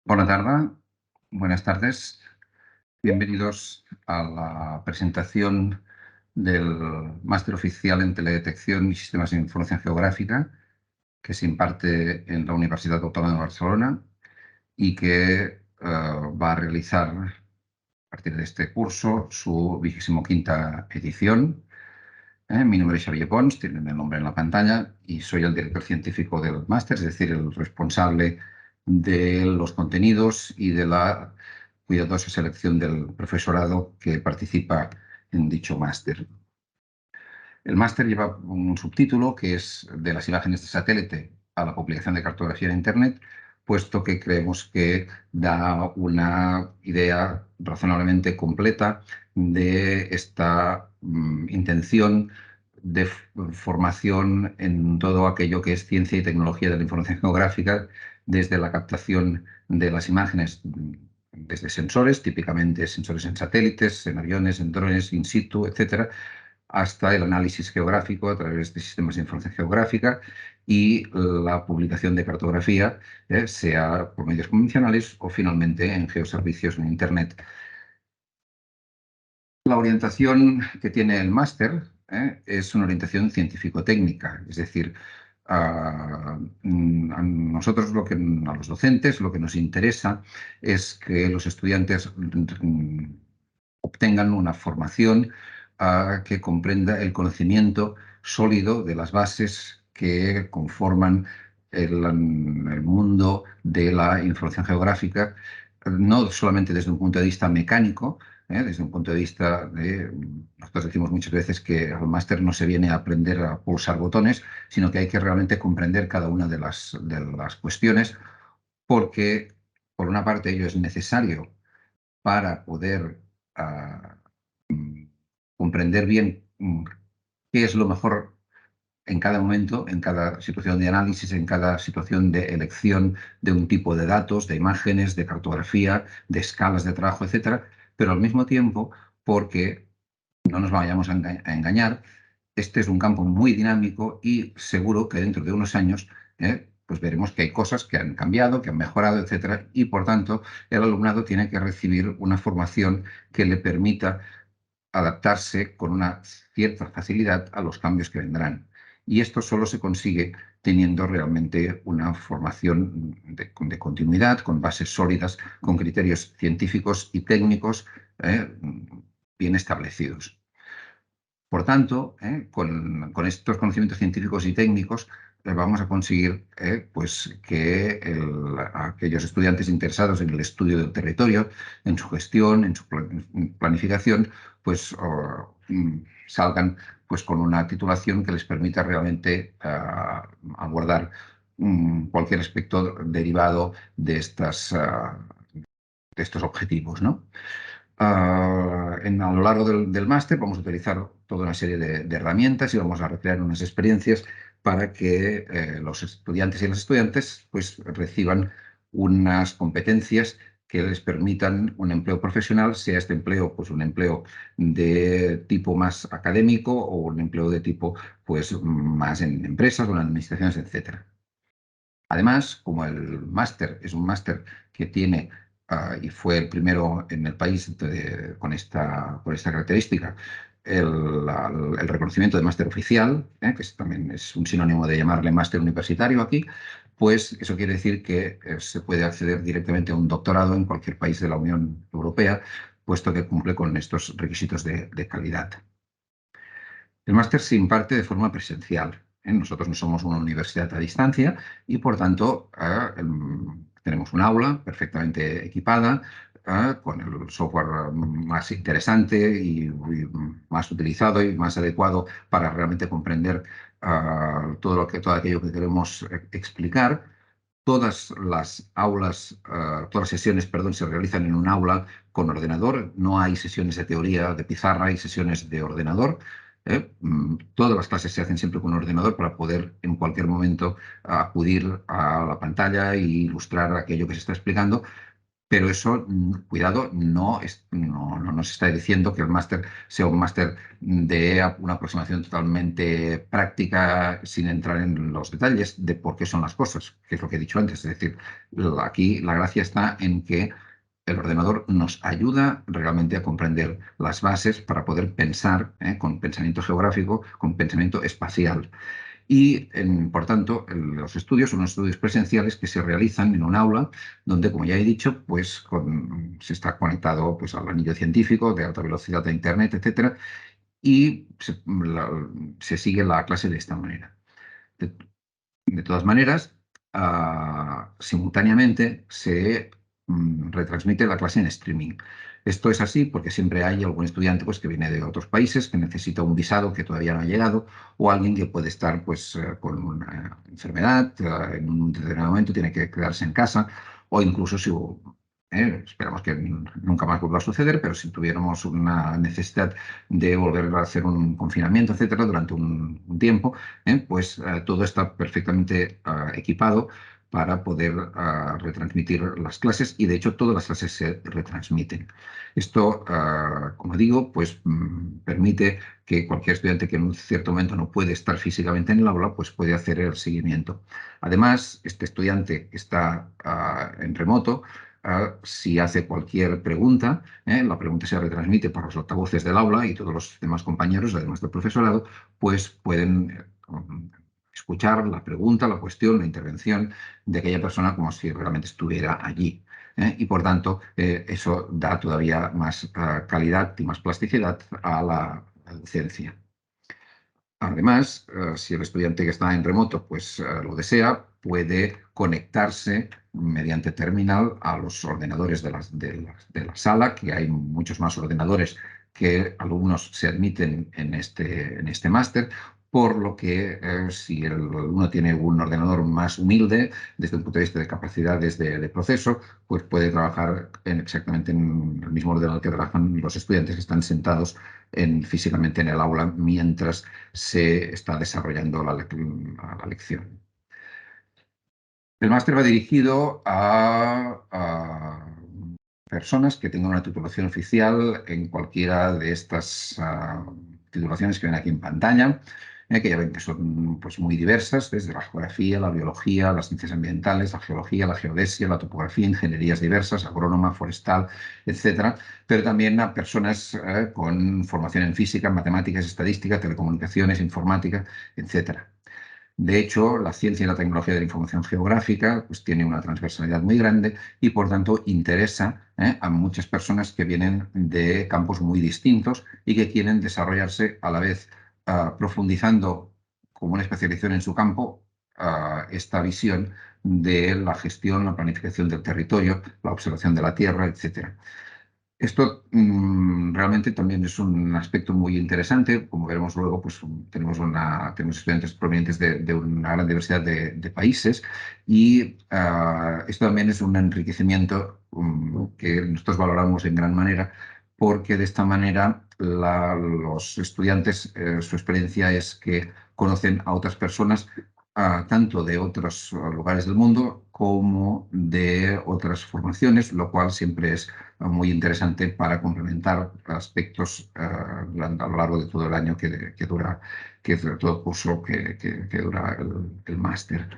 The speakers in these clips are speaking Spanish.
Bona tarda, buenas tardes. Bienvenidos a la presentación del Máster Oficial en Teledetección y Sistemas de Información Geográfica que se imparte en la Universidad Autónoma de Barcelona y que va a realizar a partir de este curso su 25ª edición. Mi nombre es Xavier Pons, tienen el nombre en la pantalla, y soy el director científico del máster, es decir, el responsable de los contenidos y de la cuidadosa selección del profesorado que participa en dicho máster. El máster lleva un subtítulo que es de las imágenes de satélite a la publicación de cartografía en Internet, puesto que creemos que da una idea razonablemente completa de esta intención de formación en todo aquello que es ciencia y tecnología de la información geográfica, desde la captación de las imágenes desde sensores, típicamente sensores en satélites, en aviones, en drones, in situ, etcétera, hasta el análisis geográfico a través de sistemas de información geográfica y la publicación de cartografía, sea por medios convencionales o finalmente en geoservicios en Internet. La orientación que tiene el máster es una orientación científico-técnica, es decir, a nosotros, a los docentes, lo que nos interesa es que los estudiantes obtengan una formación que comprenda el conocimiento sólido de las bases que conforman el mundo de la información geográfica, no solamente desde un punto de vista mecánico, desde un punto de vista de, nosotros decimos muchas veces que al máster no se viene a aprender a pulsar botones, sino que hay que realmente comprender cada una de las cuestiones, porque por una parte ello es necesario para poder comprender bien qué es lo mejor en cada momento, en cada situación de análisis, en cada situación de elección de un tipo de datos, de imágenes, de cartografía, de escalas de trabajo, etcétera, pero al mismo tiempo porque no nos vayamos a engañar, este es un campo muy dinámico y seguro que dentro de unos años pues veremos que hay cosas que han cambiado, que han mejorado, etcétera, y por tanto el alumnado tiene que recibir una formación que le permita adaptarse con una cierta facilidad a los cambios que vendrán. Y esto solo se consigue teniendo realmente una formación de continuidad, con bases sólidas, con criterios científicos y técnicos bien establecidos. Por tanto, con estos conocimientos científicos y técnicos vamos a conseguir pues que aquellos estudiantes interesados en el estudio del territorio, en su gestión, en su planificación, pues salgan pues, con una titulación que les permita realmente abordar cualquier aspecto derivado de, de estos objetivos, ¿no? A lo largo del máster vamos a utilizar toda una serie de herramientas y vamos a recrear unas experiencias para que los estudiantes y las estudiantes pues, reciban unas competencias que les permitan un empleo profesional, sea este empleo pues, un empleo de tipo más académico o un empleo de tipo pues, más en empresas o en administraciones, etc. Además, como el máster es un máster que tiene y fue el primero en el país con esta característica, el reconocimiento de máster oficial, que también es un sinónimo de llamarle máster universitario aquí, pues eso quiere decir que se puede acceder directamente a un doctorado en cualquier país de la Unión Europea, puesto que cumple con estos requisitos de calidad. El máster se imparte de forma presencial. Nosotros no somos una universidad a distancia y, por tanto, tenemos un aula perfectamente equipada, con el software más interesante y más utilizado y más adecuado para realmente comprender todo aquello que queremos explicar. Todas las sesiones, perdón, se realizan en un aula con ordenador. No hay sesiones de teoría de pizarra, hay sesiones de ordenador. Todas las clases se hacen siempre con un ordenador para poder en cualquier momento acudir a la pantalla e ilustrar aquello que se está explicando, Pero eso, cuidado, no nos está diciendo que el máster sea un máster de una aproximación totalmente práctica sin entrar en los detalles de por qué son las cosas, que es lo que he dicho antes. Es decir, aquí la gracia está en que el ordenador nos ayuda realmente a comprender las bases para poder pensar, con pensamiento geográfico, con pensamiento espacial. Y, por tanto, los estudios son unos estudios presenciales que se realizan en un aula donde, como ya he dicho, pues se está conectado pues, al anillo científico de alta velocidad de Internet, etcétera, y se sigue la clase de esta manera. De, de todas maneras, simultáneamente se retransmite la clase en streaming. Esto es así porque siempre hay algún estudiante pues, que viene de otros países, que necesita un visado que todavía no ha llegado, o alguien que puede estar pues, con una enfermedad, en un determinado momento tiene que quedarse en casa, o incluso si esperamos que nunca más vuelva a suceder, pero si tuviéramos una necesidad de volver a hacer un confinamiento, etcétera, durante un tiempo, pues todo está perfectamente equipado para poder retransmitir las clases y de hecho todas las clases se retransmiten. Esto, como digo, pues permite que cualquier estudiante que en un cierto momento no puede estar físicamente en el aula, pues puede hacer el seguimiento. Además, este estudiante que está en remoto, si hace cualquier pregunta, la pregunta se retransmite por los altavoces del aula y todos los demás compañeros, además del profesorado, pues pueden escuchar la pregunta, la cuestión, la intervención de aquella persona como si realmente estuviera allí. Y por tanto, eso da todavía más calidad y más plasticidad a la docencia. Además, si el estudiante que está en remoto pues, lo desea, puede conectarse mediante terminal a los ordenadores de la sala, que hay muchos más ordenadores que alumnos se admiten en este máster, por lo que si el alumno tiene un ordenador más humilde desde el punto de vista de capacidades de proceso, pues puede trabajar exactamente en el mismo ordenador que trabajan los estudiantes que están sentados físicamente en el aula mientras se está desarrollando la lección. El máster va dirigido a personas que tengan una titulación oficial en cualquiera de estas titulaciones que ven aquí en pantalla, que ya ven que son pues, muy diversas, desde la geografía, la biología, las ciencias ambientales, la geología, la geodesia, la topografía, ingenierías diversas, agrónoma, forestal, etcétera, pero también a personas con formación en física, matemáticas, estadística, telecomunicaciones, informática, etcétera. De hecho, la ciencia y la tecnología de la información geográfica pues, tiene una transversalidad muy grande y, por tanto, interesa a muchas personas que vienen de campos muy distintos y que quieren desarrollarse a la vez profundizando como una especialización en su campo esta visión de la gestión, la planificación del territorio, la observación de la tierra, etcétera. Esto realmente también es un aspecto muy interesante. Como veremos luego, pues tenemos estudiantes provenientes de una gran diversidad de países y esto también es un enriquecimiento que nosotros valoramos en gran manera porque de esta manera los estudiantes, su experiencia es que conocen a otras personas tanto de otros lugares del mundo como de otras formaciones, lo cual siempre es muy interesante para complementar aspectos a lo largo de todo el año que dura, que es todo el curso que dura el máster.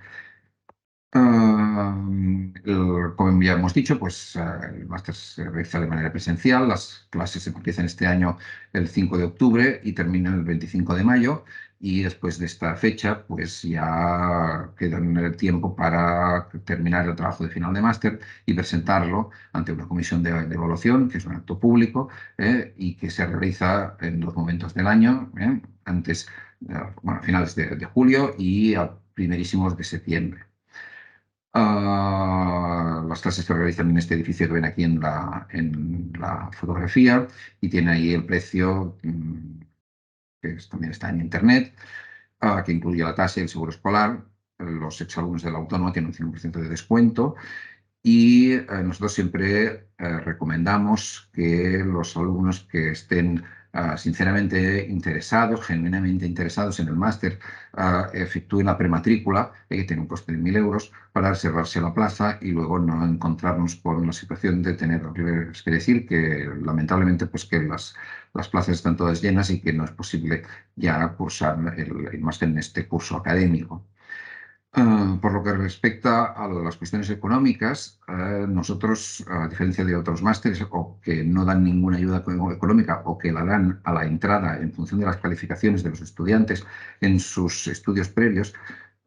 Como ya hemos dicho, pues el máster se realiza de manera presencial. Las clases empiezan este año el 5 de octubre y terminan el 25 de mayo. Y después de esta fecha, pues ya queda el tiempo para terminar el trabajo de final de máster y presentarlo ante una comisión de evaluación, que es un acto público, y que se realiza en dos momentos del año, antes, bueno, a finales de julio y a primerísimos de septiembre. Las clases se realizan en este edificio que ven aquí en la fotografía y tiene ahí el precio que también está en internet, que incluye la tasa y el seguro escolar. Los exalumnos de la autónoma tienen un 5% de descuento y nosotros siempre recomendamos que los alumnos que estén sinceramente interesados, genuinamente interesados en el máster, efectúen la prematrícula, que tiene un coste de 1.000 euros, para reservarse la plaza y luego no encontrarnos con la situación de tener que decir que lamentablemente pues que las plazas están todas llenas y que no es posible ya cursar el máster en este curso académico. Por lo que respecta a las cuestiones económicas, nosotros, a diferencia de otros másteres o que no dan ninguna ayuda económica o que la dan a la entrada en función de las calificaciones de los estudiantes en sus estudios previos,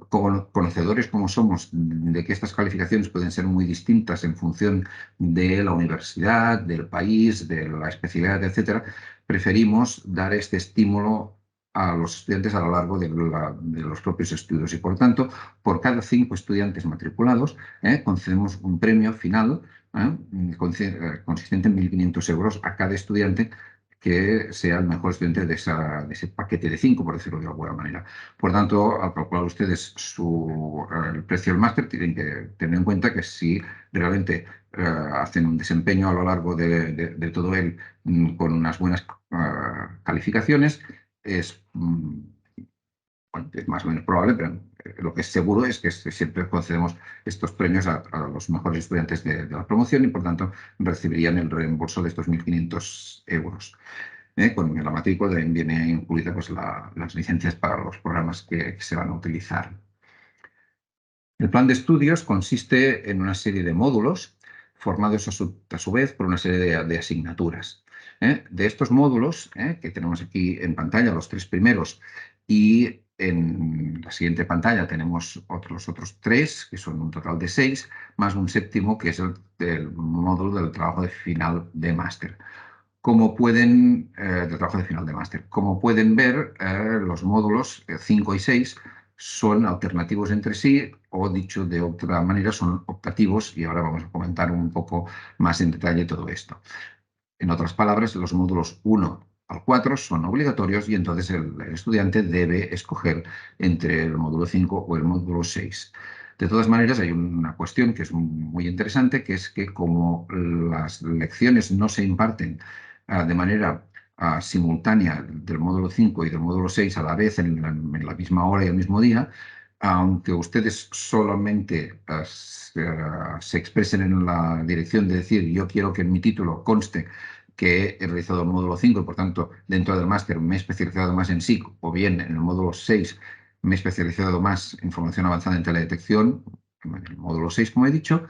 conocedores como somos de que estas calificaciones pueden ser muy distintas en función de la universidad, del país, de la especialidad, etcétera, preferimos dar este estímulo a los estudiantes a lo largo de los propios estudios y, por tanto, por cada 5 estudiantes matriculados, concedemos un premio final consistente en 1.500 euros a cada estudiante que sea el mejor estudiante de ese paquete de 5, por decirlo de alguna manera. Por tanto, al calcular ustedes el precio del máster, tienen que tener en cuenta que si realmente hacen un desempeño a lo largo de todo él con unas buenas calificaciones, es, bueno, es más o menos probable, pero lo que es seguro es que siempre concedemos estos premios a los mejores estudiantes de la promoción y, por tanto, recibirían el reembolso de estos 1.500 euros. Con la matrícula también viene incluida pues, las licencias para los programas que se van a utilizar. El plan de estudios consiste en una serie de módulos formados a su vez por una serie de asignaturas. De estos módulos, que tenemos aquí en pantalla, los 3 primeros, y en la siguiente pantalla tenemos otros 3, que son un total de 6, más un séptimo, que es el módulo del trabajo de final de máster. De trabajo de final de máster. Como pueden ver, los módulos 5 y 6 son alternativos entre sí, o dicho de otra manera, son optativos, y ahora vamos a comentar un poco más en detalle todo esto. En otras palabras, los módulos 1 al 4 son obligatorios y entonces el estudiante debe escoger entre el módulo 5 o el módulo 6. De todas maneras, hay una cuestión que es muy interesante, que es que como las lecciones no se imparten de manera simultánea del módulo 5 y del módulo 6 a la vez en la misma hora y el mismo día, aunque ustedes solamente se expresen en la dirección de decir yo quiero que en mi título conste que he realizado el módulo 5 y por tanto dentro del máster me he especializado más en SIC o bien en el módulo 6 me he especializado más en formación avanzada en teledetección, en el módulo 6 como he dicho,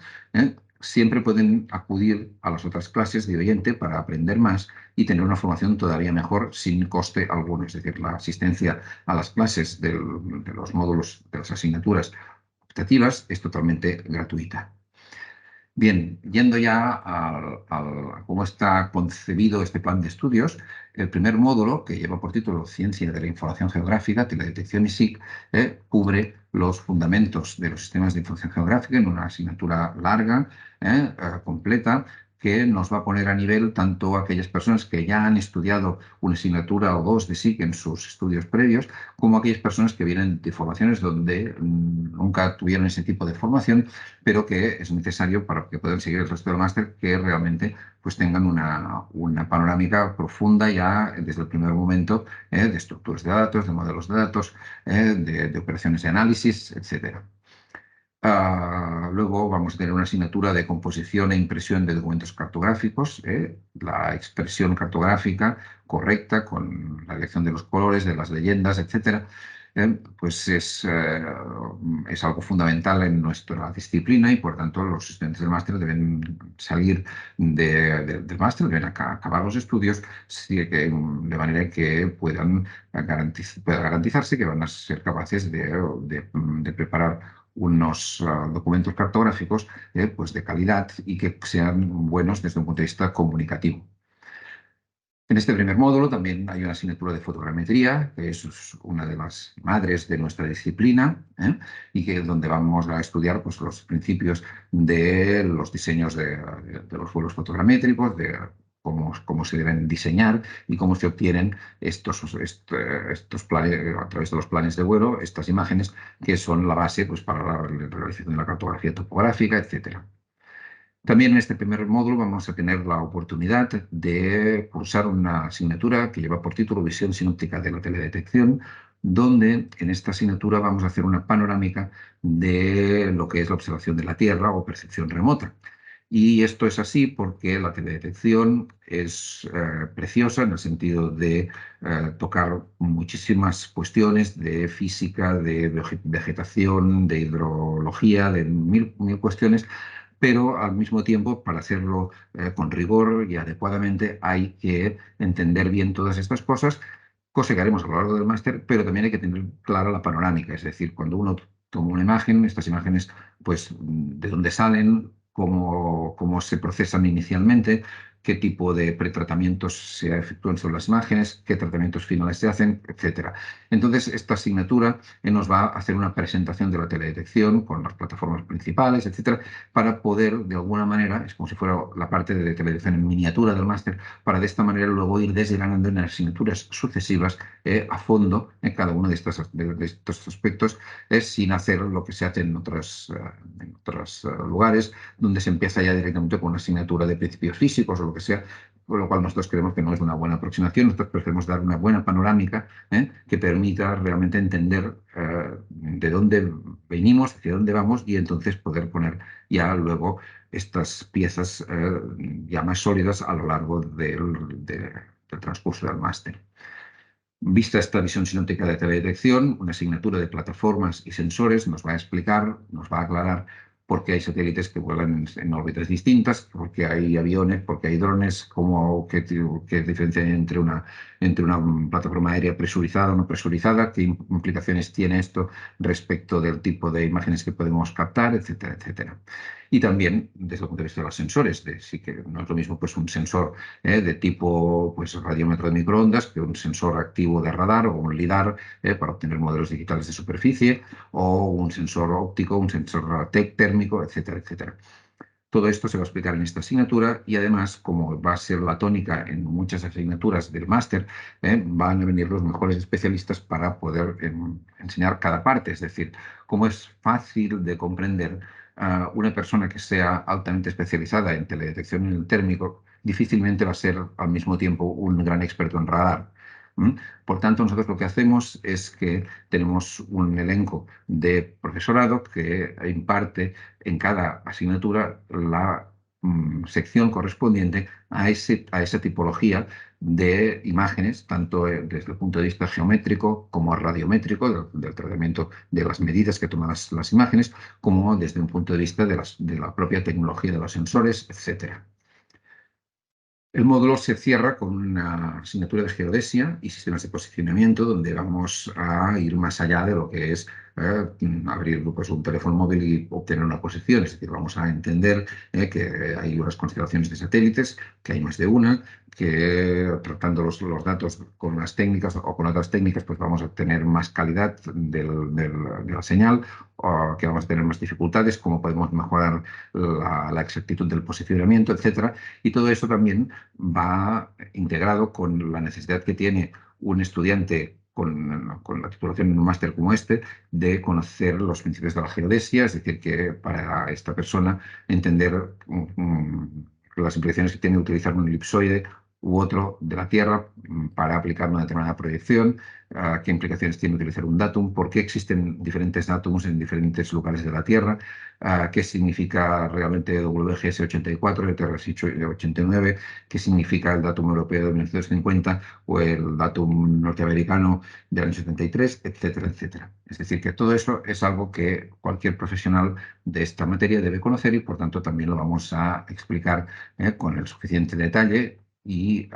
siempre pueden acudir a las otras clases de oyente para aprender más y tener una formación todavía mejor sin coste alguno. Es decir, la asistencia a las clases de los módulos de las asignaturas optativas es totalmente gratuita. Bien, yendo ya a cómo está concebido este plan de estudios, el primer módulo, que lleva por título Ciencia de la Información Geográfica, Teledetección y SIC, cubre los fundamentos de los sistemas de información geográfica en una asignatura larga, completa, que nos va a poner a nivel tanto a aquellas personas que ya han estudiado una asignatura o 2 de SIC en sus estudios previos, como aquellas personas que vienen de formaciones donde nunca tuvieron ese tipo de formación, pero que es necesario para que puedan seguir el resto del máster que realmente pues, tengan una panorámica profunda ya desde el primer momento de estructuras de datos, de modelos de datos, de operaciones de análisis, etc. Luego vamos a tener una asignatura de composición e impresión de documentos cartográficos, la expresión cartográfica correcta con la elección de los colores, de las leyendas, etcétera. Pues es algo fundamental en nuestra disciplina y por tanto los estudiantes del máster deben salir del máster, deben acabar los estudios de manera que pueda garantizarse que van a ser capaces de preparar unos documentos cartográficos pues de calidad y que sean buenos desde un punto de vista comunicativo. En este primer módulo también hay una asignatura de fotogrametría, que es una de las madres de nuestra disciplina, y que donde vamos a estudiar pues, los principios de los diseños de los vuelos fotogramétricos, de cómo se deben diseñar y cómo se obtienen estos planes, a través de los planes de vuelo, estas imágenes que son la base pues, para la realización de la cartografía topográfica, etc. También en este primer módulo vamos a tener la oportunidad de cursar una asignatura que lleva por título Visión sinóptica de la teledetección, donde en esta asignatura vamos a hacer una panorámica de lo que es la observación de la Tierra o percepción remota. Y esto es así porque la teledetección es preciosa en el sentido de tocar muchísimas cuestiones de física, de vegetación, de hidrología, de mil cuestiones, pero al mismo tiempo, para hacerlo con rigor y adecuadamente, hay que entender bien todas estas cosas, cosa que haremos a lo largo del máster, pero también hay que tener clara la panorámica, es decir, cuando uno toma una imagen, estas imágenes, pues, de dónde salen, cómo se procesan inicialmente, qué tipo de pretratamientos se efectúan sobre las imágenes, qué tratamientos finales se hacen, etcétera. Entonces, esta asignatura nos va a hacer una presentación de la teledetección con las plataformas principales, etcétera, para poder, de alguna manera, es como si fuera la parte de teledetección en miniatura del máster, para de esta manera luego ir desgranando en asignaturas sucesivas a fondo en cada uno de estos aspectos, sin hacer lo que se hace en otros lugares, donde se empieza ya directamente con una asignatura de principios físicos o lo que sea, por lo cual nosotros creemos que no es una buena aproximación. Nosotros preferimos dar una buena panorámica que permita realmente entender de dónde venimos, hacia dónde vamos, y entonces poder poner ya luego estas piezas ya más sólidas a lo largo del transcurso del máster. Vista esta visión sinóptica de teledetección, una asignatura de plataformas y sensores nos va a explicar, nos va a aclarar por qué hay satélites que vuelan en órbitas distintas, por qué hay aviones, por qué hay drones, qué diferencia hay entre una plataforma aérea presurizada o no presurizada, qué implicaciones tiene esto respecto del tipo de imágenes que podemos captar, etcétera, etcétera. Y también desde el punto de vista de los sensores, sí que no es lo mismo pues, un sensor de tipo pues, radiómetro de microondas que un sensor activo de radar o un LIDAR para obtener modelos digitales de superficie, o un sensor óptico, un sensor térmico, etcétera, etcétera. Todo esto se va a explicar en esta asignatura y además, como va a ser la tónica en muchas asignaturas del máster, van a venir los mejores especialistas para poder enseñar cada parte. Es decir, cómo es fácil de comprender una persona que sea altamente especializada en teledetección en el térmico, difícilmente va a ser al mismo tiempo un gran experto en radar. Por tanto, nosotros lo que hacemos es que tenemos un elenco de profesorado que imparte en cada asignatura la sección correspondiente a esa tipología de imágenes, tanto desde el punto de vista geométrico como radiométrico, del tratamiento de las medidas que toman las imágenes, como desde un punto de vista de la propia tecnología de los sensores, etcétera. El módulo se cierra con una asignatura de geodesia y sistemas de posicionamiento, donde vamos a ir más allá de lo que es abrir pues, un teléfono móvil y obtener una posición. Es decir, vamos a entender que hay unas constelaciones de satélites, que hay más de una, que tratando los datos con unas técnicas o con otras técnicas, pues vamos a tener más calidad de la señal, o que vamos a tener más dificultades, cómo podemos mejorar la exactitud del posicionamiento, etcétera. Y todo eso también va integrado con la necesidad que tiene un estudiante con la titulación en un máster como este de conocer los principios de la geodesia, es decir, que para esta persona entender las implicaciones que tiene utilizar un elipsoide u otro de la Tierra para aplicar una determinada proyección, qué implicaciones tiene utilizar un datum, por qué existen diferentes datums en diferentes lugares de la Tierra, qué significa realmente WGS 84, ETRS 89, qué significa el datum europeo de 1950 o el datum norteamericano del año 73, etcétera, etcétera. Es decir, que todo eso es algo que cualquier profesional de esta materia debe conocer y por tanto también lo vamos a explicar con el suficiente detalle y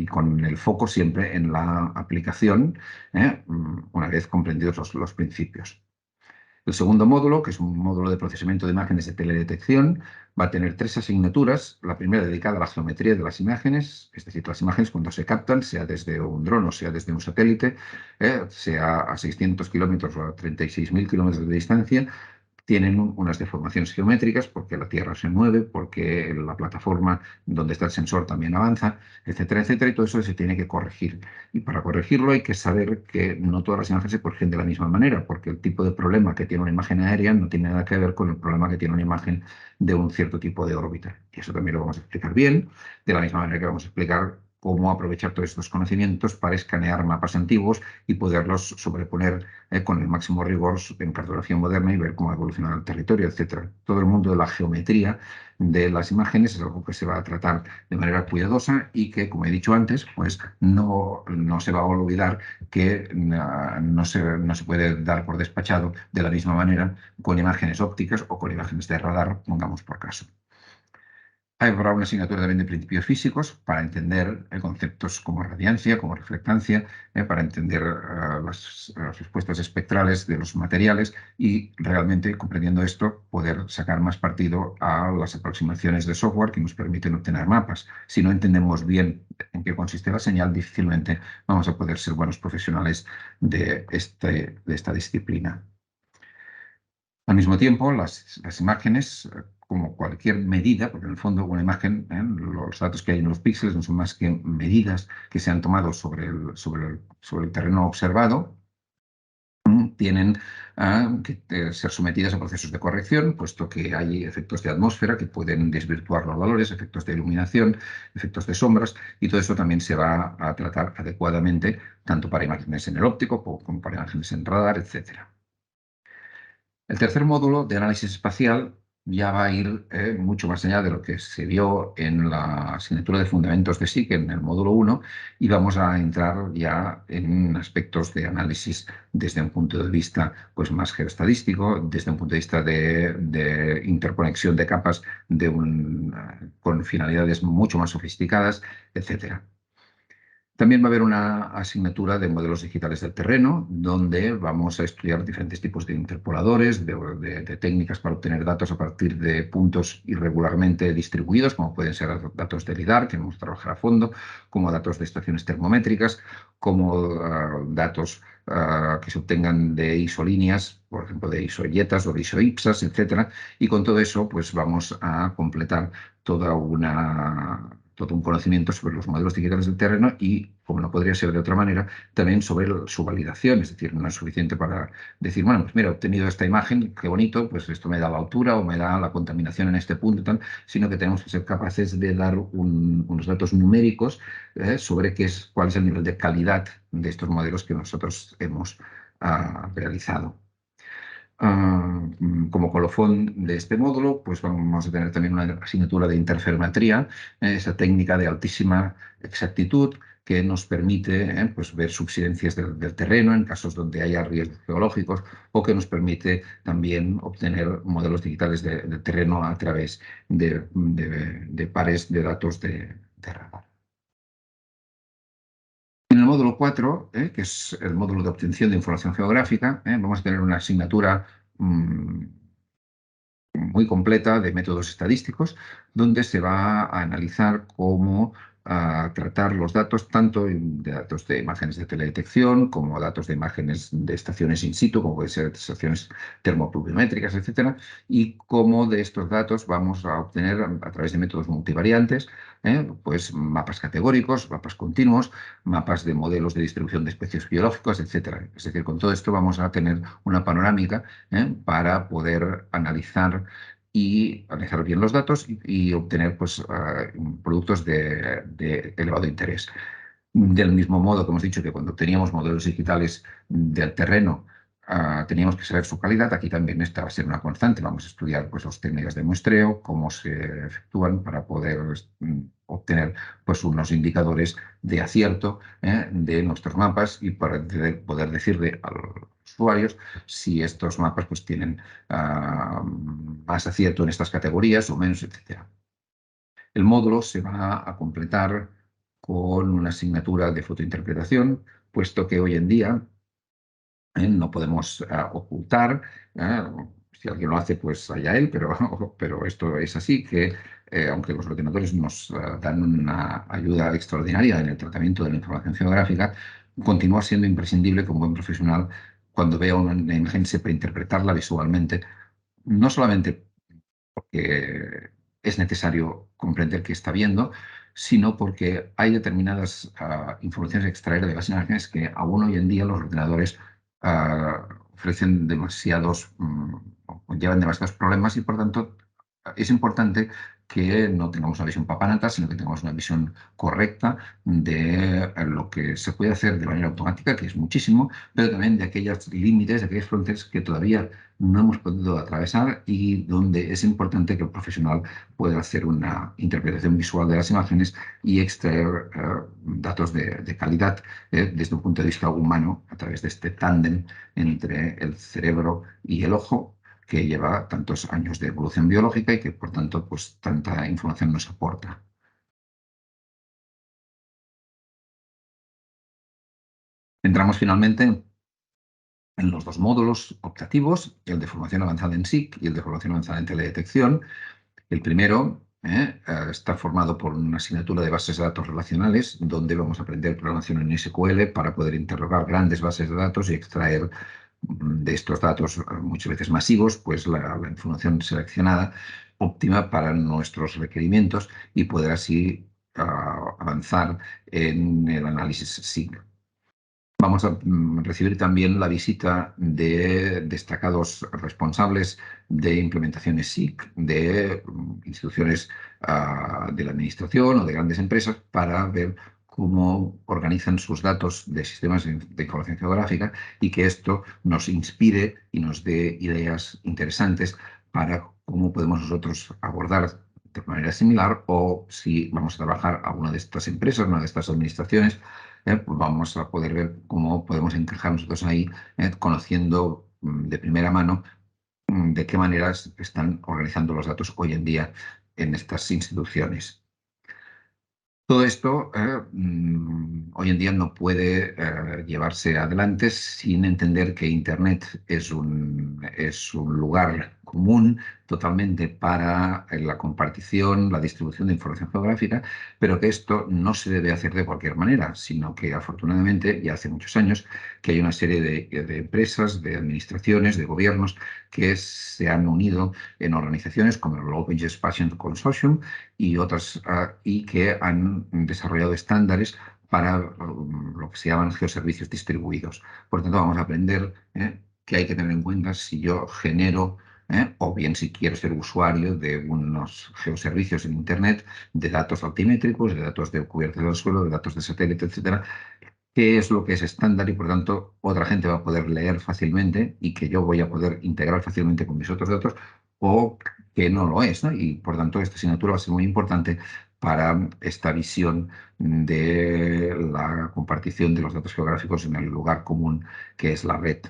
con el foco siempre en la aplicación, una vez comprendidos los principios. El segundo módulo, que es un módulo de procesamiento de imágenes de teledetección, va a tener tres asignaturas. La primera dedicada a la geometría de las imágenes, es decir, las imágenes cuando se captan, sea desde un dron o sea desde un satélite, sea a 600 kilómetros o a 36.000 kilómetros de distancia, tienen unas deformaciones geométricas porque la Tierra se mueve, porque la plataforma donde está el sensor también avanza, etcétera, etcétera, y todo eso se tiene que corregir. Y para corregirlo hay que saber que no todas las imágenes se corrigen de la misma manera, porque el tipo de problema que tiene una imagen aérea no tiene nada que ver con el problema que tiene una imagen de un cierto tipo de órbita. Y eso también lo vamos a explicar bien, de la misma manera que vamos a explicar cómo aprovechar todos estos conocimientos para escanear mapas antiguos y poderlos sobreponer con el máximo rigor en cartografía moderna y ver cómo ha evolucionado el territorio, etcétera. Todo el mundo de la geometría de las imágenes es algo que se va a tratar de manera cuidadosa y que, como he dicho antes, pues no se va a olvidar que no se puede dar por despachado de la misma manera con imágenes ópticas o con imágenes de radar, pongamos por caso. Habrá una asignatura también de principios físicos para entender conceptos como radiancia, como reflectancia, para entender las respuestas espectrales de los materiales y realmente, comprendiendo esto, poder sacar más partido a las aproximaciones de software que nos permiten obtener mapas. Si no entendemos bien en qué consiste la señal, difícilmente vamos a poder ser buenos profesionales de esta disciplina. Al mismo tiempo, las imágenes, como cualquier medida, porque en el fondo una imagen, los datos que hay en los píxeles no son más que medidas que se han tomado sobre el terreno observado, tienen que ser sometidas a procesos de corrección, puesto que hay efectos de atmósfera que pueden desvirtuar los valores, efectos de iluminación, efectos de sombras, y todo eso también se va a tratar adecuadamente, tanto para imágenes en el óptico como para imágenes en radar, etcétera. El tercer módulo de análisis espacial ya va a ir mucho más allá de lo que se vio en la asignatura de fundamentos de SIC en el módulo 1 y vamos a entrar ya en aspectos de análisis desde un punto de vista pues, más geoestadístico, desde un punto de vista de interconexión de capas con finalidades mucho más sofisticadas, etcétera. También va a haber una asignatura de modelos digitales del terreno, donde vamos a estudiar diferentes tipos de interpoladores, de técnicas para obtener datos a partir de puntos irregularmente distribuidos, como pueden ser datos de LIDAR, que vamos a trabajar a fondo, como datos de estaciones termométricas, como datos que se obtengan de isolíneas, por ejemplo, de isoyetas o de isoipsas, etcétera. Y con todo eso, pues vamos a completar todo un conocimiento sobre los modelos digitales del terreno y, como no podría ser de otra manera, también sobre su validación. Es decir, no es suficiente para decir, bueno, pues mira, he obtenido esta imagen, qué bonito, pues esto me da la altura o me da la contaminación en este punto, tal, sino que tenemos que ser capaces de dar unos datos numéricos sobre cuál es el nivel de calidad de estos modelos que nosotros hemos realizado. Como colofón de este módulo, pues vamos a tener también una asignatura de interferometría, esa técnica de altísima exactitud que nos permite pues, ver subsidencias del terreno en casos donde haya riesgos geológicos o que nos permite también obtener modelos digitales del terreno a través de pares de datos de radar. En el módulo 4, que es el módulo de obtención de información geográfica, vamos a tener una asignatura muy completa de métodos estadísticos, donde se va a analizar cómo tratar los datos, tanto de datos de imágenes de teledetección, como datos de imágenes de estaciones in situ, como pueden ser estaciones termopluviométricas, etcétera, y cómo de estos datos vamos a obtener a través de métodos multivariantes, pues mapas categóricos, mapas continuos, mapas de modelos de distribución de especies biológicas, etcétera. Es decir, con todo esto vamos a tener una panorámica para poder analizar bien los datos y obtener pues, productos de elevado interés. Del mismo modo que hemos dicho que cuando obteníamos modelos digitales del terreno teníamos que saber su calidad, aquí también esta va a ser una constante. Vamos a estudiar pues, las técnicas de muestreo, cómo se efectúan para poder obtener pues, unos indicadores de acierto de nuestros mapas y para poder decirle a los usuarios si estos mapas pues, tienen más acierto en estas categorías o menos, etc. El módulo se va a completar con una asignatura de fotointerpretación, puesto que hoy en día no podemos ocultar, ¿eh? Si alguien lo hace, pues allá él, pero esto es así, que aunque los ordenadores nos dan una ayuda extraordinaria en el tratamiento de la información geográfica, continúa siendo imprescindible que un buen profesional, cuando vea una imagen, sepa interpretarla visualmente no solamente porque es necesario comprender qué está viendo, sino porque hay determinadas informaciones a extraer de las imágenes que aún hoy en día los ordenadores ofrecen demasiados, o llevan demasiados problemas y por tanto es importante que no tengamos una visión papanata, sino que tengamos una visión correcta de lo que se puede hacer de manera automática, que es muchísimo, pero también de aquellos límites, de aquellas fronteras que todavía no hemos podido atravesar y donde es importante que el profesional pueda hacer una interpretación visual de las imágenes y extraer datos de calidad desde un punto de vista humano a través de este tándem entre el cerebro y el ojo que lleva tantos años de evolución biológica y que por tanto pues tanta información nos aporta. Entramos finalmente en los dos módulos optativos, el de formación avanzada en SIC y el de formación avanzada en teledetección. El primero está formado por una asignatura de bases de datos relacionales, donde vamos a aprender programación en SQL para poder interrogar grandes bases de datos y extraer de estos datos, muchas veces masivos, pues la información seleccionada óptima para nuestros requerimientos y poder así avanzar en el análisis SIG. Vamos a recibir también la visita de destacados responsables de implementaciones SIC de instituciones de la administración o de grandes empresas para ver cómo organizan sus datos de sistemas de información geográfica y que esto nos inspire y nos dé ideas interesantes para cómo podemos nosotros abordar de manera similar o si vamos a trabajar a una de estas empresas, una de estas administraciones pues vamos a poder ver cómo podemos encajar nosotros ahí, conociendo de primera mano de qué maneras están organizando los datos hoy en día en estas instituciones. Todo esto hoy en día no puede llevarse adelante sin entender que Internet es un lugar común totalmente para la compartición, la distribución de información geográfica, pero que esto no se debe hacer de cualquier manera, sino que afortunadamente ya hace muchos años que hay una serie de empresas, de administraciones, de gobiernos que se han unido en organizaciones como el Open Geospatial Consortium y otras, y que han desarrollado estándares para lo que se llaman geoservicios distribuidos. Por tanto, vamos a aprender qué hay que tener en cuenta si yo genero, o bien si quiero ser usuario de unos geoservicios en Internet, de datos altimétricos, de datos de cubierta del suelo, de datos de satélite, etcétera, qué es lo que es estándar y por tanto otra gente va a poder leer fácilmente y que yo voy a poder integrar fácilmente con mis otros datos o que no lo es, ¿no? Y por tanto esta asignatura va a ser muy importante para esta visión de la compartición de los datos geográficos en el lugar común que es la red.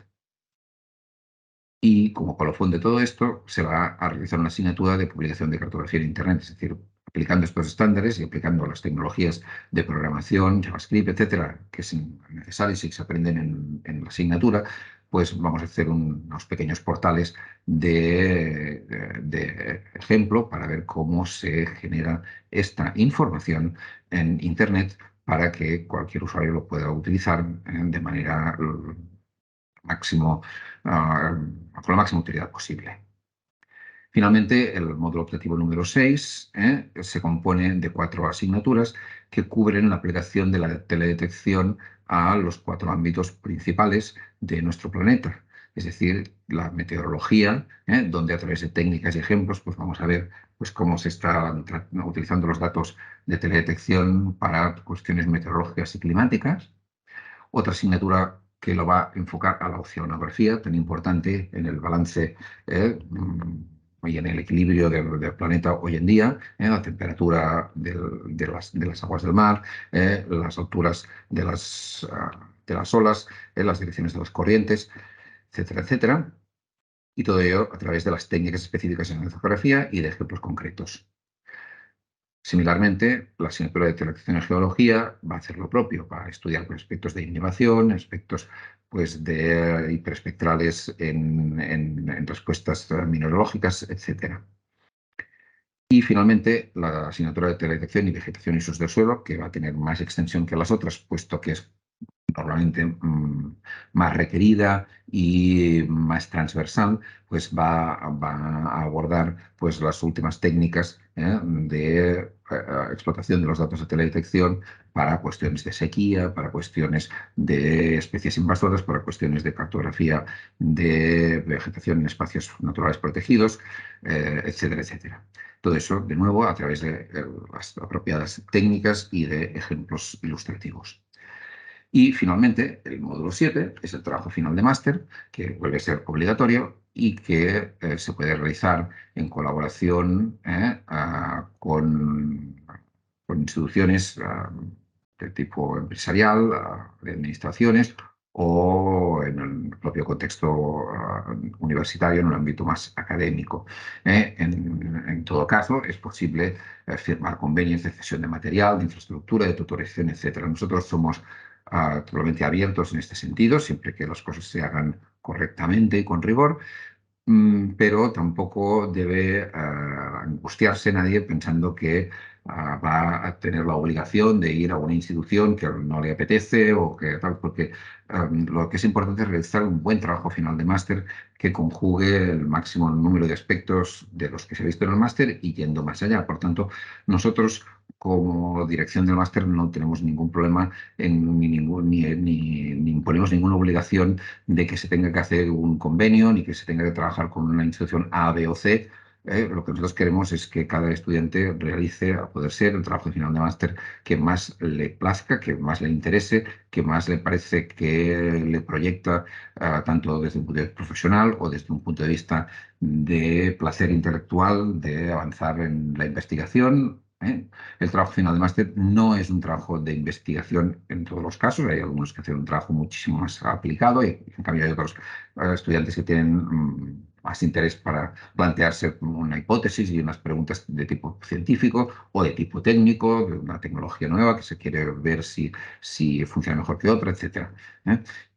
Y como colofón de todo esto, se va a realizar una asignatura de publicación de cartografía en Internet, es decir, aplicando estos estándares y aplicando las tecnologías de programación, JavaScript, etcétera, que son necesarias y que se aprenden en la asignatura, pues vamos a hacer unos pequeños portales de ejemplo para ver cómo se genera esta información en Internet para que cualquier usuario lo pueda utilizar de manera máximo, ah, con la máxima utilidad posible. Finalmente, el módulo optativo número 6 se compone de 4 asignaturas que cubren la aplicación de la teledetección a los 4 ámbitos principales de nuestro planeta. Es decir, la meteorología, donde a través de técnicas y ejemplos pues vamos a ver pues, cómo se están utilizando los datos de teledetección para cuestiones meteorológicas y climáticas. Otra asignatura que lo va a enfocar a la oceanografía, tan importante en el balance y en el equilibrio del planeta hoy en día, la temperatura de las aguas del mar, las alturas de las olas, las direcciones de las corrientes, etcétera, etcétera. Y todo ello a través de las técnicas específicas en la oceanografía y de ejemplos concretos. Similarmente, la asignatura de teledetección en geología va a hacer lo propio, va a estudiar aspectos de innovación, aspectos pues, de hiperespectrales en respuestas mineralógicas, etc. Y finalmente, la asignatura de teledetección y vegetación y usos del suelo, que va a tener más extensión que las otras, puesto que es normalmente más requerida y más transversal, pues va a abordar pues, las últimas técnicas de explotación de los datos de teledetección para cuestiones de sequía, para cuestiones de especies invasoras, para cuestiones de cartografía de vegetación en espacios naturales protegidos, etcétera, etcétera. Todo eso, de nuevo, a través de las apropiadas técnicas y de ejemplos ilustrativos. Y finalmente, el módulo 7 es el trabajo final de máster, que vuelve a ser obligatorio y que se puede realizar en colaboración con instituciones de tipo empresarial, de administraciones o en el propio contexto universitario, en un ámbito más académico. En todo caso, es posible firmar convenios de cesión de material, de infraestructura, de tutorización, etc. Nosotros somos totalmente abiertos en este sentido, siempre que las cosas se hagan correctamente y con rigor, pero tampoco debe angustiarse nadie pensando que va a tener la obligación de ir a una institución que no le apetece o que tal, porque lo que es importante es realizar un buen trabajo final de máster que conjugue el máximo número de aspectos de los que se ha visto en el máster y yendo más allá. Por tanto, nosotros como dirección del máster no tenemos ningún problema ni imponemos ninguna obligación de que se tenga que hacer un convenio ni que se tenga que trabajar con una institución A, B o C. Lo que nosotros queremos es que cada estudiante realice, a poder ser, el trabajo final de máster que más le plazca, que más le interese, que más le parece que le proyecta, tanto desde un punto de vista profesional o desde un punto de vista de placer intelectual, de avanzar en la investigación. El trabajo final de máster no es un trabajo de investigación en todos los casos. Hay algunos que hacen un trabajo muchísimo más aplicado y en cambio hay otros estudiantes que tienen más interés para plantearse una hipótesis y unas preguntas de tipo científico o de tipo técnico, de una tecnología nueva que se quiere ver si funciona mejor que otra, etcétera.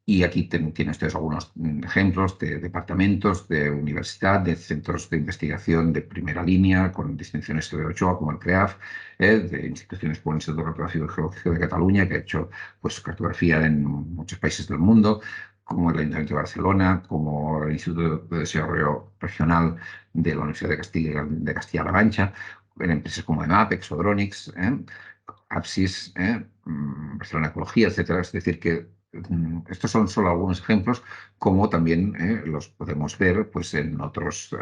Y aquí tienen ustedes algunos ejemplos de departamentos, de universidad, de centros de investigación de primera línea, con distinciones de Ochoa, como el CREAF, de instituciones como el Instituto de Cartografía y Geología de Cataluña, que ha hecho pues, cartografía en muchos países del mundo, como el Ayuntamiento de Barcelona, como el Instituto de Desarrollo Regional de la Universidad de Castilla-La Mancha, en empresas como EMAPEX o Dronix, Apsis, Barcelona Ecología, etcétera. Es decir, que estos son solo algunos ejemplos, como también los podemos ver pues, en otros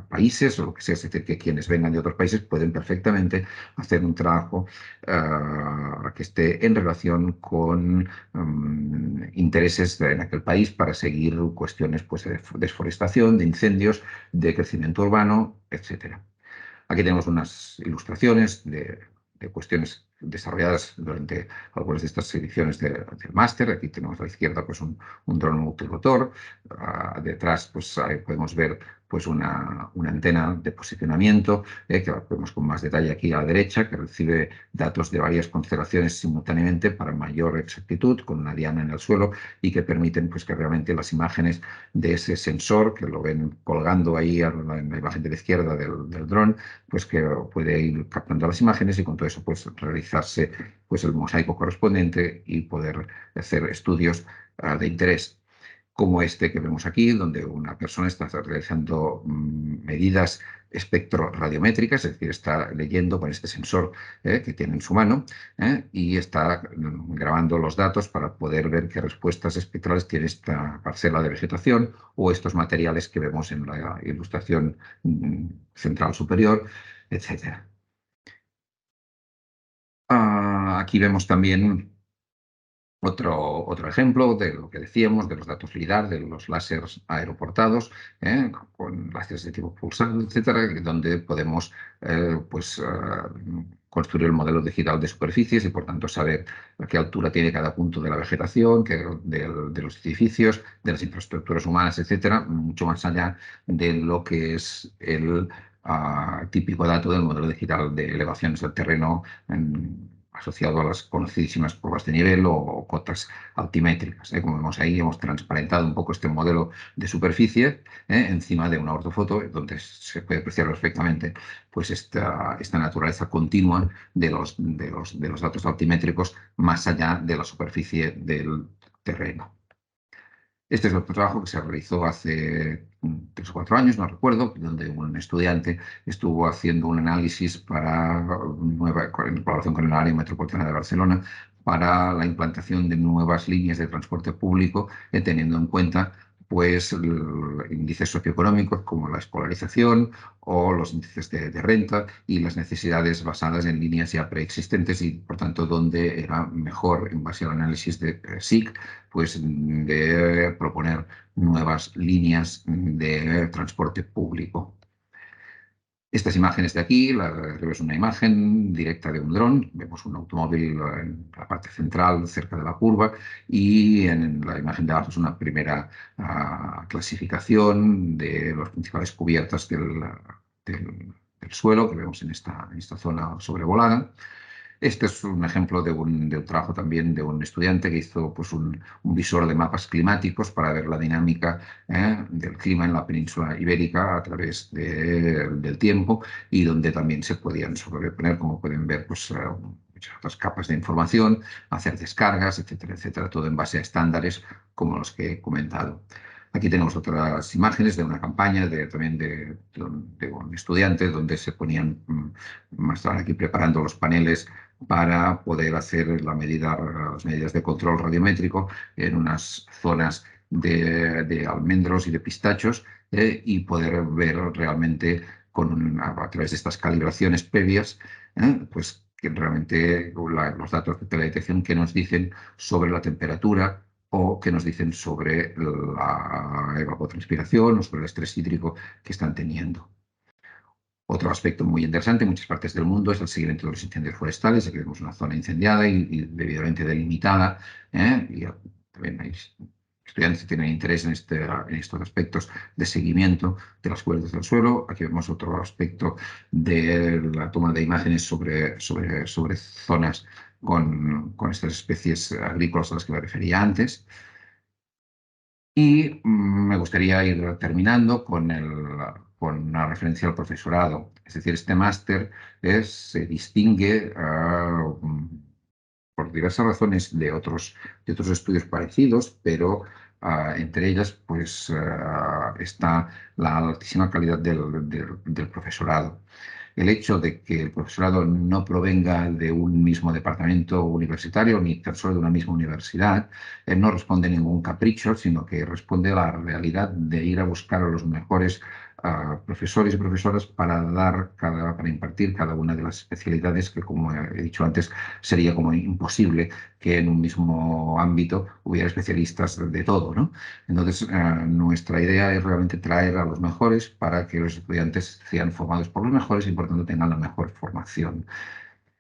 países o lo que sea. Es decir, que quienes vengan de otros países pueden perfectamente hacer un trabajo que esté en relación con intereses en aquel país para seguir cuestiones pues, de desforestación, de incendios, de crecimiento urbano, etcétera. Aquí tenemos unas ilustraciones de cuestiones desarrolladas durante algunas de estas ediciones del máster. Aquí tenemos a la izquierda pues, un dron multirotor. Detrás pues, ahí podemos ver pues, una antena de posicionamiento que la vemos con más detalle aquí a la derecha, que recibe datos de varias constelaciones simultáneamente para mayor exactitud, con una diana en el suelo y que permiten pues, que realmente las imágenes de ese sensor, que lo ven colgando ahí en la imagen de la izquierda del dron, pues que puede ir captando las imágenes y con todo eso pues realizarse pues el mosaico correspondiente y poder hacer estudios de interés como este que vemos aquí, donde una persona está realizando medidas espectroradiométricas, es decir, está leyendo con este sensor que tiene en su mano y está grabando los datos para poder ver qué respuestas espectrales tiene esta parcela de vegetación o estos materiales que vemos en la ilustración central superior, etcétera. Aquí vemos también otro ejemplo de lo que decíamos, de los datos LIDAR, de los láseres aeroportados, con láseres de tipo pulsado, etcétera, donde podemos construir el modelo digital de superficies y, por tanto, saber a qué altura tiene cada punto de la vegetación, de los edificios, de las infraestructuras humanas, etcétera, mucho más allá de lo que es el típico dato del modelo digital de elevaciones del terreno asociado a las conocidísimas pruebas de nivel o cotas altimétricas. Como vemos ahí, hemos transparentado un poco este modelo de superficie encima de una ortofoto, donde se puede apreciar perfectamente pues, esta naturaleza continua de los datos altimétricos más allá de la superficie del terreno. Este es otro trabajo que se realizó hace 3 o 4 años, no recuerdo, donde un estudiante estuvo haciendo un análisis en colaboración con el área metropolitana de Barcelona para la implantación de nuevas líneas de transporte público, teniendo en cuenta pues índices socioeconómicos como la escolarización o los índices de renta y las necesidades basadas en líneas ya preexistentes y, por tanto, donde era mejor, en base al análisis de SIC, pues de proponer nuevas líneas de transporte público. Estas imágenes de aquí, es una imagen directa de un dron. Vemos un automóvil en la parte central, cerca de la curva, y en la imagen de abajo es una primera clasificación de las principales cubiertas del suelo que vemos en esta zona sobrevolada. Este es un ejemplo de un trabajo también de un estudiante que hizo pues, un visor de mapas climáticos para ver la dinámica del clima en la península ibérica a través del tiempo, y donde también se podían sobreponer, como pueden ver, pues, muchas otras capas de información, hacer descargas, etcétera, etcétera, todo en base a estándares como los que he comentado. Aquí tenemos otras imágenes de una campaña también de un estudiante donde se ponían, estaban aquí preparando los paneles para poder hacer las medidas de control radiométrico en unas zonas de almendros y de pistachos, y poder ver realmente a través de estas calibraciones previas, pues que realmente los datos de teledetección que nos dicen sobre la temperatura o que nos dicen sobre la evapotranspiración o sobre el estrés hídrico que están teniendo. Otro aspecto muy interesante en muchas partes del mundo es el seguimiento de los incendios forestales. Aquí vemos una zona incendiada y debidamente delimitada, y también hay estudiantes que tienen interés en estos aspectos de seguimiento de las cuerdas del suelo. Aquí vemos otro aspecto de la toma de imágenes sobre zonas con estas especies agrícolas a las que me refería antes. Y me gustaría ir terminando con una referencia al profesorado. Es decir, este máster se distingue por diversas razones de otros estudios parecidos, pero entre ellas pues, está la altísima calidad del profesorado. El hecho de que el profesorado no provenga de un mismo departamento universitario ni tan solo de una misma universidad no responde a ningún capricho, sino que responde a la realidad de ir a buscar a los mejores profesores y profesoras para impartir cada una de las especialidades que, como he dicho antes, sería como imposible que en un mismo ámbito hubiera especialistas de todo, ¿no? Entonces, nuestra idea es realmente traer a los mejores para que los estudiantes sean formados por los mejores y, por tanto, tengan la mejor formación.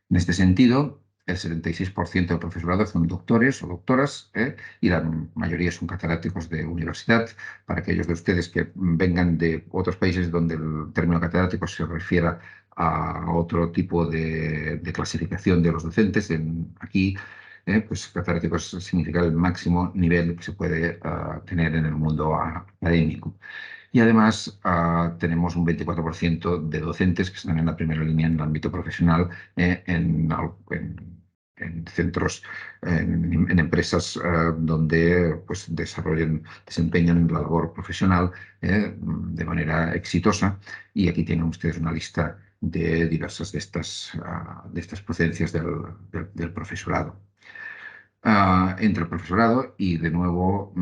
En este sentido, el 76% del profesorado son doctores o doctoras, y la mayoría son catedráticos de universidad. Para aquellos de ustedes que vengan de otros países donde el término catedrático se refiera a otro tipo de clasificación de los docentes, aquí pues catedrático significa el máximo nivel que se puede tener en el mundo académico. Y además tenemos un 24% de docentes que están en la primera línea en el ámbito profesional, en centros, en empresas donde pues, desempeñan la labor profesional de manera exitosa. Y aquí tienen ustedes una lista de diversas de estas procedencias del profesorado. Entre el profesorado y, de nuevo,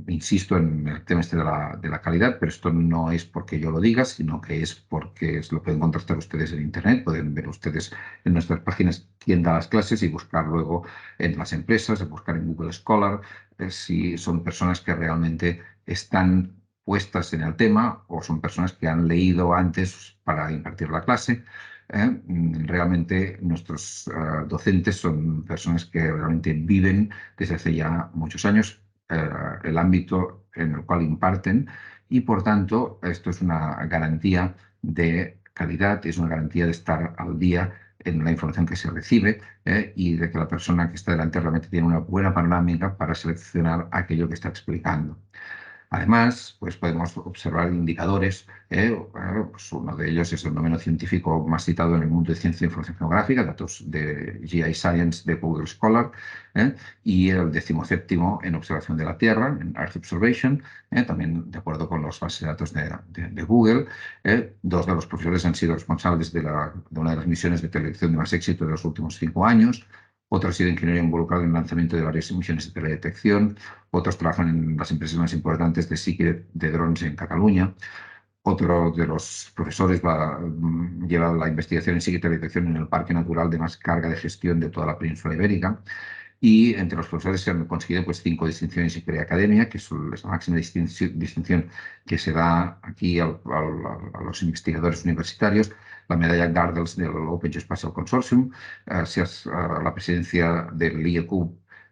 insisto en el tema de la calidad, pero esto no es porque yo lo diga, sino que es porque lo pueden contrastar ustedes en Internet, pueden ver ustedes en nuestras páginas quién da las clases y buscar luego en las empresas, buscar en Google Scholar, si son personas que realmente están puestas en el tema o son personas que han leído antes para impartir la clase. Realmente nuestros docentes son personas que realmente viven desde hace ya muchos años el ámbito en el cual imparten, y, por tanto, esto es una garantía de calidad, es una garantía de estar al día en la información que se recibe, y de que la persona que está delante realmente tiene una buena panorámica para seleccionar aquello que está explicando. Además, pues podemos observar indicadores. Pues uno de ellos es el noveno científico más citado en el mundo de ciencia de información geográfica, datos de GI Science de Google Scholar, y el 17º en observación de la Tierra, en Earth Observation, también de acuerdo con los bases de datos de Google. Dos de los profesores han sido responsables de una de las misiones de teledetección de más éxito de los últimos 5 años. Otro ha sido ingeniero involucrado en el lanzamiento de varias misiones de teledetección. Otros trabajan en las empresas más importantes de Secret de drones en Cataluña. Otro de los profesores lleva la investigación en psiquiteledetección en el Parque Natural de más carga de gestión de toda la península ibérica. Y entre los profesores se han conseguido pues, 5 distinciones en Academia, que es la máxima distinción que se da aquí a los investigadores universitarios, la medalla Gardels del Open Geospatial Consortium, la presidencia del IEQ,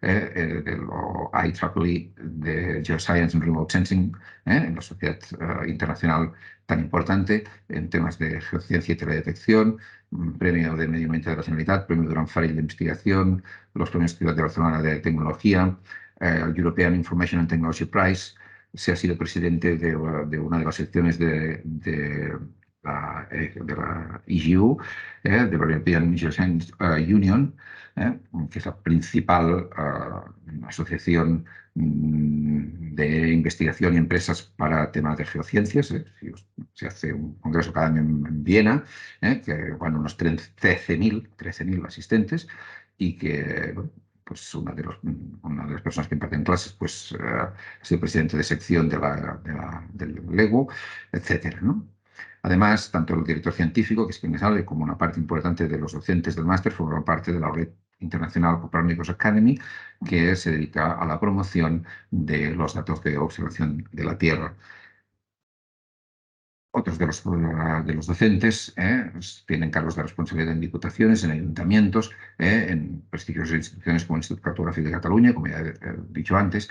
del IEEE de Geoscience and Remote Sensing, en la sociedad internacional tan importante en temas de geociencia y teledetección, premio de Medio Ambiente de la Generalitat, premio Duran Farell de investigación, los premios Ciudad de Barcelona de tecnología, el European Information and Technology Prize. Se ha sido presidente de una de las secciones de la EGU, de la European Geoscience Union, que es la principal asociación de investigación y empresas para temas de geociencias. Se hace un congreso cada año en Viena, que van unos 13.000 asistentes y que, bueno, pues una de las personas que imparten clases pues, ha sido presidente de sección del LEGO, etcétera, ¿no? Además, tanto el director científico, que es quien me sale, como una parte importante de los docentes del máster forman parte de la red internacional Copernicus Academy, que se dedica a la promoción de los datos de observación de la Tierra. Otros de los docentes tienen cargos de responsabilidad en diputaciones, en ayuntamientos, en prestigiosas instituciones como el Instituto Cartográfico de Cataluña, como ya he dicho antes.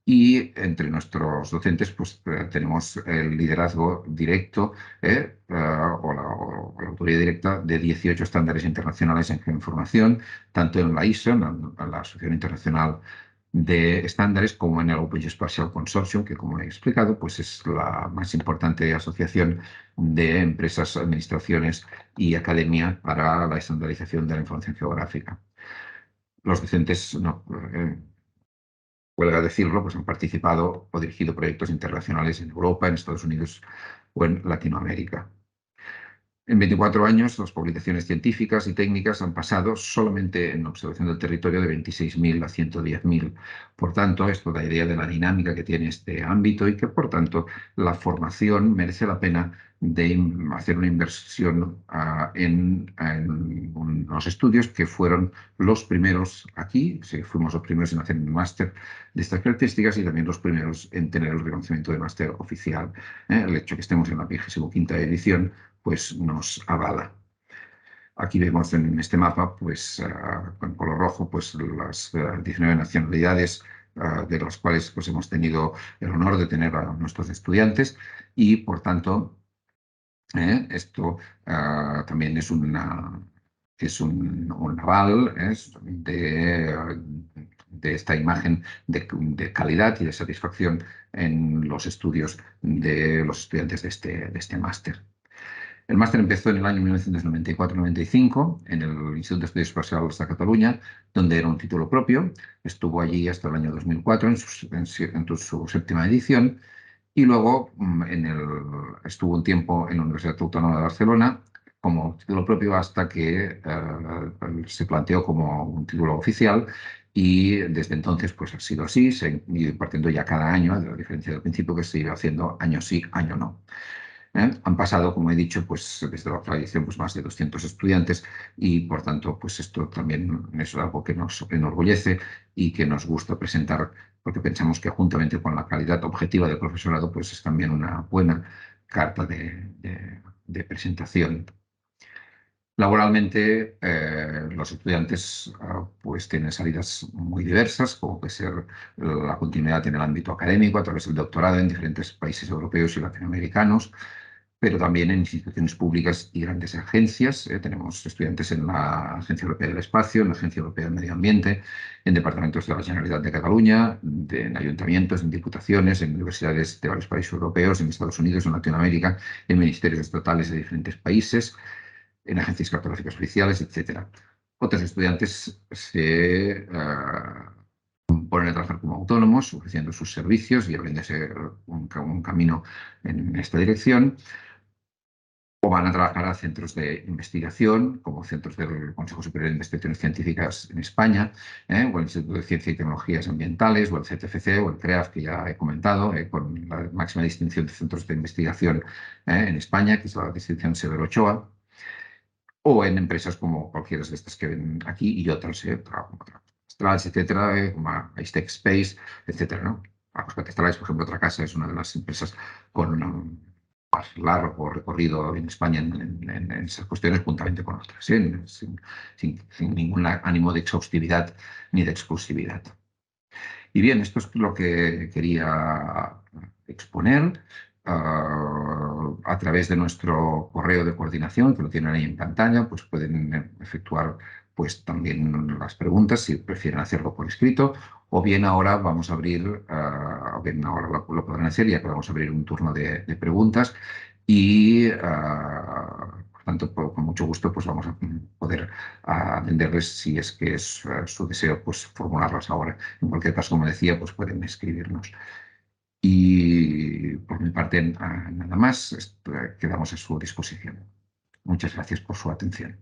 Y entre nuestros docentes pues, tenemos el liderazgo directo o la autoría directa de 18 estándares internacionales en geoinformación, tanto en la ISO, en la Asociación Internacional de Estándares, como en el Open Geospatial Consortium, que como he explicado, pues es la más importante asociación de empresas, administraciones y academia para la estandarización de la información geográfica. Los docentes, no, huelga decirlo, pues han participado o dirigido proyectos internacionales en Europa, en Estados Unidos o en Latinoamérica. En 24 años, las publicaciones científicas y técnicas han pasado solamente en observación del territorio de 26.000 a 110.000. Por tanto, esto da idea de la dinámica que tiene este ámbito y que, por tanto, la formación merece la pena de hacer una inversión en unos estudios que fueron los primeros aquí. Sí, fuimos los primeros en hacer un máster de estas características y también los primeros en tener el reconocimiento de máster oficial. El hecho que estemos en la 25ª edición pues nos avala. Aquí vemos en este mapa, pues con color rojo, pues las 19 nacionalidades de las cuales pues, hemos tenido el honor de tener a nuestros estudiantes y, por tanto, esto también es un aval de esta imagen de calidad y de satisfacción en los estudios de los estudiantes de este máster. El máster empezó en el año 1994-95 en el Instituto de Estudios Espacials de Cataluña, donde era un título propio. Estuvo allí hasta el año 2004 en su 7ª edición y luego estuvo un tiempo en la Universidad Autónoma de Barcelona como título propio hasta que se planteó como un título oficial y desde entonces pues ha sido así, se ha ido impartiendo ya cada año, a diferencia del principio que se iba haciendo año sí, año no. Han pasado, como he dicho, pues desde la otra edición pues, más de 200 estudiantes y, por tanto, pues esto también es algo que nos enorgullece y que nos gusta presentar porque pensamos que juntamente con la calidad objetiva del profesorado pues es también una buena carta de presentación. Laboralmente, los estudiantes pues tienen salidas muy diversas, como puede ser la continuidad en el ámbito académico a través del doctorado en diferentes países europeos y latinoamericanos, pero también en instituciones públicas y grandes agencias. Tenemos estudiantes en la Agencia Europea del Espacio, en la Agencia Europea del Medio Ambiente, en departamentos de la Generalitat de Cataluña, en ayuntamientos, en diputaciones, en universidades de varios países europeos, en Estados Unidos, en Latinoamérica, en ministerios estatales de diferentes países, en agencias cartográficas oficiales, etcétera. Otros estudiantes se ponen a trabajar como autónomos, ofreciendo sus servicios y abriéndose un camino en esta dirección, o van a trabajar a centros de investigación, como centros del Consejo Superior de Investigaciones Científicas en España, o el Instituto de Ciencia y Tecnologías Ambientales, o el CTFC, o el CREAF, que ya he comentado, con la máxima distinción de centros de investigación en España, que es la distinción Severo Ochoa, o en empresas como cualquiera de estas que ven aquí y otras, como Astrals, etcétera, como Aistec Space, etcétera, ¿no? Astrals, por ejemplo, otra casa, es una de las empresas con más largo recorrido en España en esas cuestiones, juntamente con otras, sin ningún ánimo de exhaustividad ni de exclusividad. Y bien, esto es lo que quería exponer a través de nuestro correo de coordinación, que lo tienen ahí en pantalla, pues pueden efectuar pues también las preguntas si prefieren hacerlo por escrito, o bien ahora vamos a abrir, o bien ahora lo podrán hacer, ya que vamos a abrir un turno de preguntas y, por tanto, con mucho gusto pues vamos a poder atenderles si es que es su deseo pues formularlas ahora. En cualquier caso, como decía, pues pueden escribirnos. Y por mi parte, nada más, quedamos a su disposición. Muchas gracias por su atención.